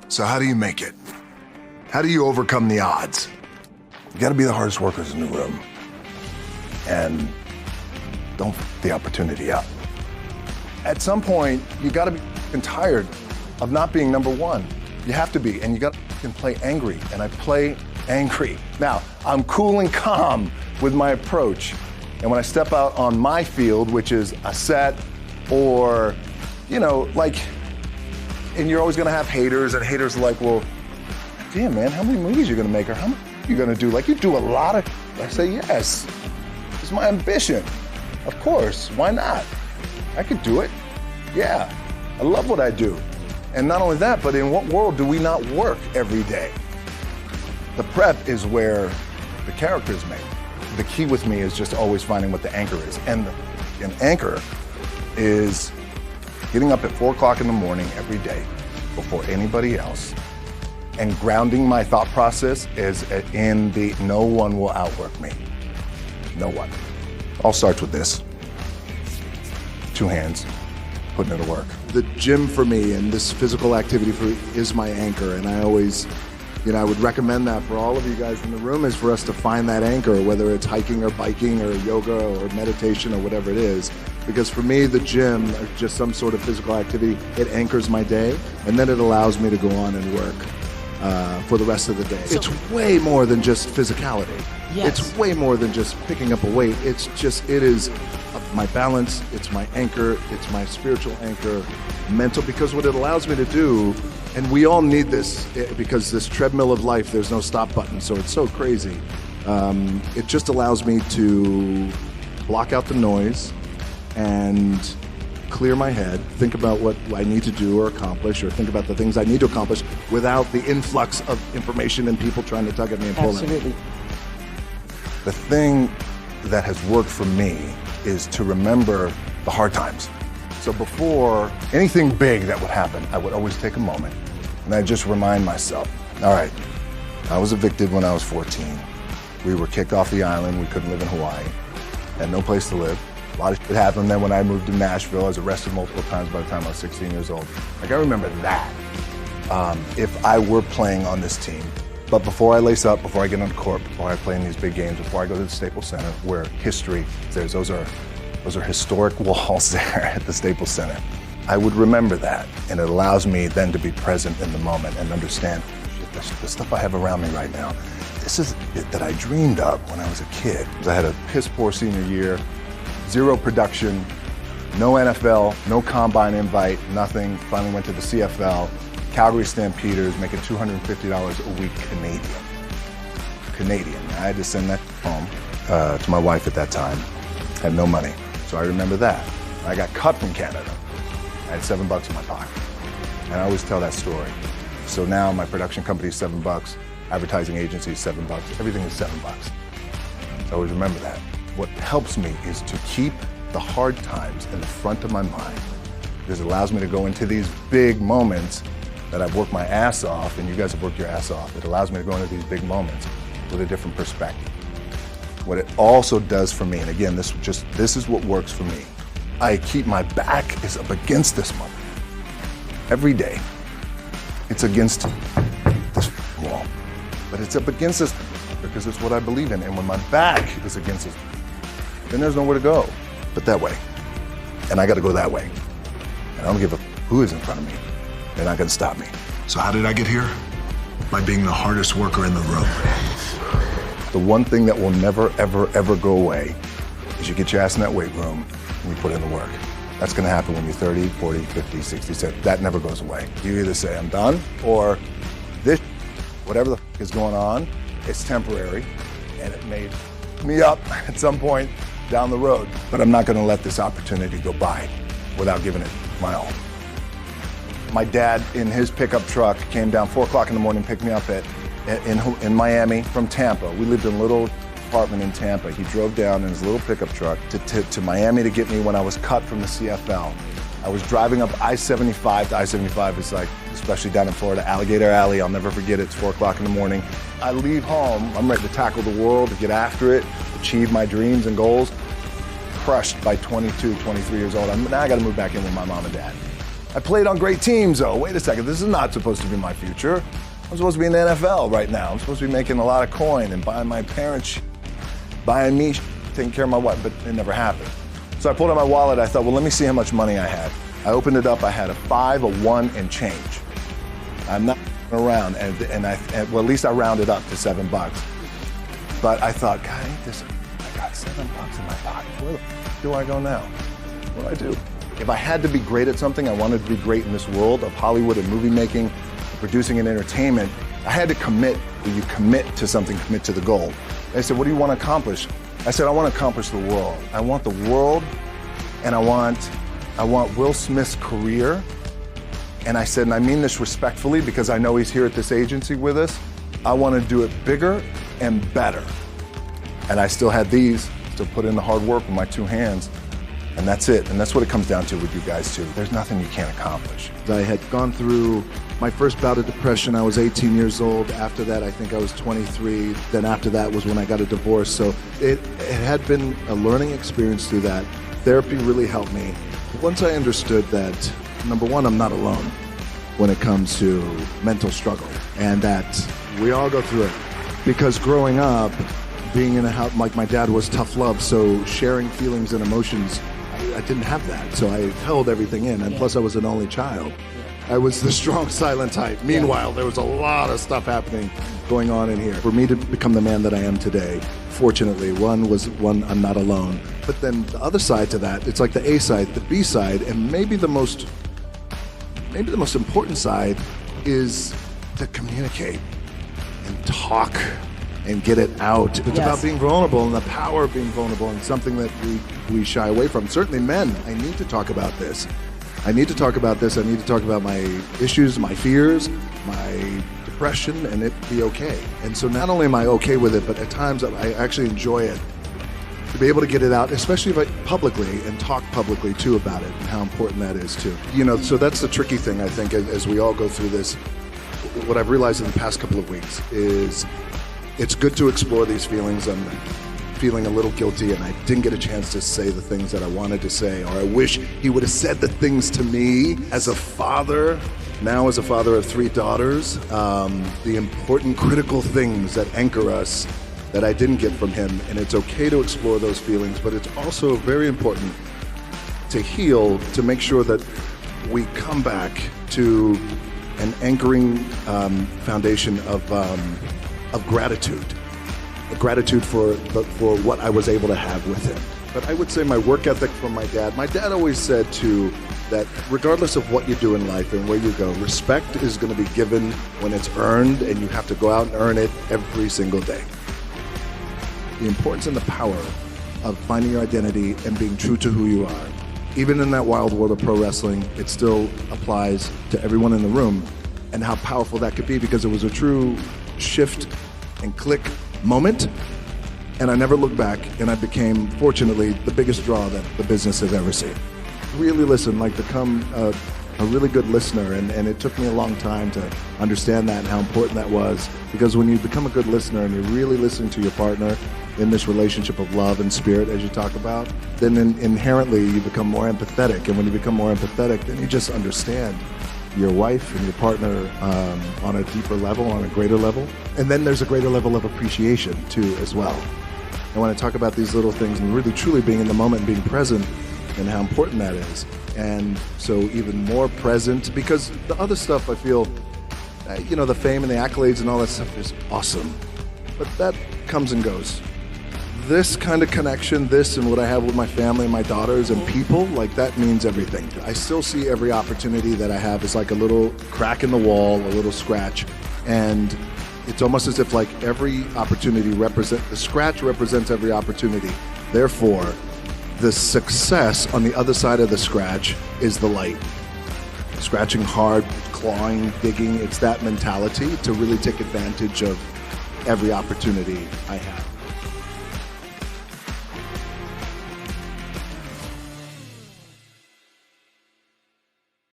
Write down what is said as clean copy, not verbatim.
So how do you make it? How do you overcome the odds? You gotta be the hardest workers in the room. And don't f the opportunity up. At some point, you gotta be tired of not being number one. You have to be, and you gotta play angry, and I play angry. Now, I'm cool and calm with my approach, and when I step out on my field, which is a set, or, you know, like, and you're always gonna have haters, and haters are like, well, damn, man, how many movies are you gonna make, or how many are you gonna do? Like, you do a lot of, I say, yes, it's my ambition. Of course, why not? I could do it, yeah. I love what I do. And not only that, but in what world do we not work every day? The prep is where the character is made. The key with me is just always finding what the anchor is. And an anchor is getting up at 4 o'clock in the morning every day before anybody else and grounding my thought process is in the no one will outwork me. No one. All starts with this. 2 hands, putting it to work. The gym for me and this physical activity for me is my anchor, and I always, I would recommend that for all of you guys in the room is for us to find that anchor, whether it's hiking or biking or yoga or meditation or whatever it is. Because for me, the gym, or just some sort of physical activity, it anchors my day, and then it allows me to go on and work for the rest of the day. It's way more than just physicality. Yes. It's way more than just picking up a weight. It is my balance, it's my anchor, it's my spiritual anchor, mental, because what it allows me to do, and we all need this, because this treadmill of life, there's no stop button, so it's so crazy. It just allows me to block out the noise and clear my head, think about what I need to do or accomplish, or think about the things I need to accomplish without the influx of information and people trying to tug at me and pull at me. Absolutely. The thing that has worked for me is to remember the hard times. So before anything big that would happen, I would always take a moment and I'd just remind myself, all right, I was evicted when I was 14. We were kicked off the island. We couldn't live in Hawaii. Had no place to live. A lot of shit happened. Then when I moved to Nashville, I was arrested multiple times by the time I was 16 years old. Like, I remember that if I were playing on this team. But before I lace up, before I get on the court, before I play in these big games, before I go to the Staples Center, where history is, those are historic walls there at the Staples Center. I would remember that, and it allows me then to be present in the moment and understand the stuff I have around me right now. This is it that I dreamed of when I was a kid. I had a piss poor senior year, 0 production, no NFL, no combine invite, nothing. Finally went to the CFL. Calgary Stampeders, making $250 a week Canadian. I had to send that home to my wife at that time. Had no money, so I remember that. I got cut from Canada. I had $7 in my pocket, and I always tell that story. So now my production company is $7, advertising agency is $7, everything is $7. So I always remember that. What helps me is to keep the hard times in the front of my mind, because it allows me to go into these big moments that I've worked my ass off, and you guys have worked your ass off. It allows me to go into these big moments with a different perspective. What it also does for me, and again, this is what works for me. I keep my back is up against this moment. Every day, it's against this wall. But it's up against this because it's what I believe in. And when my back is against this, then there's nowhere to go but that way. And I gotta go that way. And I don't give a who is in front of me. They're not gonna stop me. So how did I get here? By being the hardest worker in the room. The one thing that will never, ever, ever go away is you get your ass in that weight room and you put in the work. That's gonna happen when you're 30, 40, 50, 60, 70. That never goes away. You either say, I'm done, or this, whatever the is going on, it's temporary, and it made me up at some point down the road. But I'm not gonna let this opportunity go by without giving it my all. My dad, in his pickup truck, came down 4 o'clock in the morning, picked me up in Miami from Tampa. We lived in a little apartment in Tampa. He drove down in his little pickup truck to Miami to get me when I was cut from the CFL. I was driving up I-75. The I-75 is like, especially down in Florida, Alligator Alley. I'll never forget it. It's 4 o'clock in the morning. I leave home. I'm ready to tackle the world, to get after it, achieve my dreams and goals. Crushed by 22, 23 years old. Now I got to move back in with my mom and dad. I played on great teams, though. Wait a second, this is not supposed to be my future. I'm supposed to be in the NFL right now. I'm supposed to be making a lot of coin and buying my parents, buying me, taking care of my wife, but it never happened. So I pulled out my wallet. I thought, well, let me see how much money I had. I opened it up. I had a 5, a 1, and change. I'm not around, and well, at least I rounded up to $7. But I thought, God, ain't this? I got $7 in my pocket. Where the do I go now? What do I do? If I had to be great at something, I wanted to be great in this world of Hollywood and movie making, producing and entertainment. I had to commit. When you commit to something, commit to the goal. They said, what do you want to accomplish? I said, I want to accomplish the world. I want the world, and I want Will Smith's career. And I said, and I mean this respectfully because I know he's here at this agency with us. I want to do it bigger and better. And I still had these, still put in the hard work with my 2 hands. And that's it. And that's what it comes down to with you guys too. There's nothing you can't accomplish. I had gone through my first bout of depression. I was 18 years old. After that, I think I was 23. Then after that was when I got a divorce. So it had been a learning experience through that. Therapy really helped me. Once I understood that, number one, I'm not alone when it comes to mental struggle, and that we all go through it. Because growing up, being in a house, like my dad was tough love, so sharing feelings and emotions, I didn't have that. So I held everything in, and plus I was an only child. I was the strong, silent type. Meanwhile, there was a lot of stuff happening, going on in here. For me to become the man that I am today, fortunately, one, I'm not alone. But then the other side to that, it's like the A side, the B side, and maybe the most important side is to communicate and talk and get it out. It's about being vulnerable and the power of being vulnerable, and something that we shy away from. Certainly men, I need to talk about this. I need to talk about this. I need to talk about my issues, my fears, my depression, and it be okay. And so not only am I okay with it, but at times I actually enjoy it. To be able to get it out, especially publicly, and talk publicly too about it, and how important that is too. So that's the tricky thing, I think, as we all go through this. What I've realized in the past couple of weeks is it's good to explore these feelings. I'm feeling a little guilty, and I didn't get a chance to say the things that I wanted to say, or I wish he would have said the things to me as a father. Now as a father of 3 daughters, the important, critical things that anchor us that I didn't get from him. And it's okay to explore those feelings, but it's also very important to heal, to make sure that we come back to an anchoring foundation of gratitude. A gratitude for what I was able to have with him. But I would say my work ethic from my dad always said too, that regardless of what you do in life and where you go, respect is going to be given when it's earned, and you have to go out and earn it every single day. The importance and the power of finding your identity and being true to who you are. Even in that wild world of pro wrestling, it still applies to everyone in the room, and how powerful that could be, because it was a true shift and click moment. And I never looked back, and I became, fortunately, the biggest draw that the business has ever seen. Really listen, become a really good listener, and it took me a long time to understand that and how important that was, because when you become a good listener and you're really listening to your partner in this relationship of love and spirit, as you talk about, then inherently you become more empathetic, and when you become more empathetic, then you just understand your wife and your partner on a deeper level, on a greater level. And then there's a greater level of appreciation too as well. And when I talk about these little things and really truly being in the moment and being present, and how important that is. And so even more present, because the other stuff I feel, the fame and the accolades and all that stuff is awesome, but that comes and goes. This kind of connection, this and what I have with my family and my daughters and people, that means everything. I still see every opportunity that I have as like a little crack in the wall, a little scratch. And it's almost as if every opportunity the scratch represents every opportunity. Therefore, the success on the other side of the scratch is the light. Scratching hard, clawing, digging, it's that mentality to really take advantage of every opportunity I have.